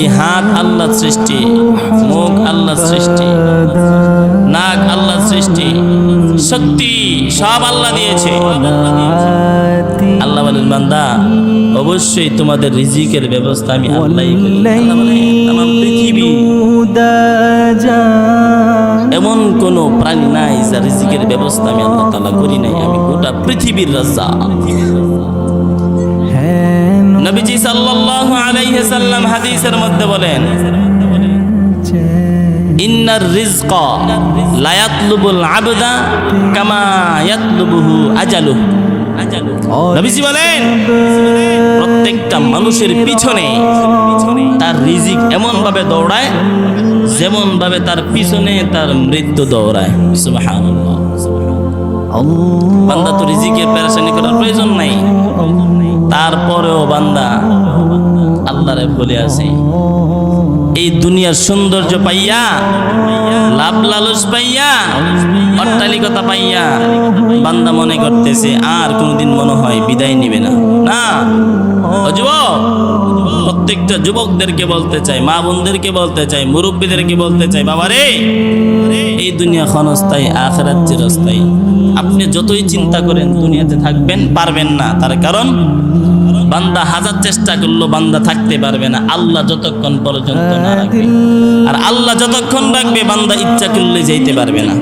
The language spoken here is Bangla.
এই হাত আল্লাহর সৃষ্টি, মুখ আল্লাহর সৃষ্টি, নাক আল্লাহর সৃষ্টি, শক্তি সব আল্লাহ দিয়েছে। আল্লাহ বলেন বান্দা অবশ্যই তোমাদের রিজিকের ব্যবস্থা আমি আল্লাহই করি। আল্লাহ বলেন তামাম পৃথিবী এমন কোন প্রাণী নাই যার রিজিকের ব্যবস্থা আমি আল্লাহ তাআলা করি নাই। আমি গোটা পৃথিবীর রাজ্জাক। নবীজি সাল্লাল্লাহু আলাইহি সাল্লাম হাদিসের মধ্যে বলেন ইন্নার রিজকা লা ইয়াতলুবুল আবদা কামা ইয়াতলুবুহু আজালুহু। নবীজি বলেন প্রত্যেকটা মানুষের পিছনে তার রিজিক এমন ভাবে দৌড়ায় যেমন ভাবে তার পিছনে তার মৃত্যু দৌড়ায়। সুবহানাল্লাহ। বান্দা তো রিজিকের পেরেশানি করার প্রয়োজন নাই, তারপরেও বান্দা আল্লাহরে বলে আছে এই দুনিয়ার সৌন্দর্য পাইয়া, লাভ লালস পাইয়া, অট্টালিকতা পাইয়া বান্দা মনে করতেছে আর কোনদিন মনে হয় বিদায় নিবে না। না ও যুবক, প্রত্যেকটা যুবকদেরকে বলতে চাই, মা বোনদেরকে বলতে চাই, মুরব্বীদেরকে বলতে চাই, বাবারে এই দুনিয়া ক্ষণস্থায়ী, আখিরাত চিরস্থায়ী। আপনি যতই চিন্তা করেন দুনিয়াতে থাকবেন, পারবেন না। তার কারণ বান্দা হাজার চেষ্টা করলো বান্দা থাকতে পারবে না আল্লাহ যতক্ষণ পর্যন্ত না রাখবে। আর আল্লাহ যতক্ষণ রাখবে বান্দা ইচ্ছা করলে যেতে পারবে না।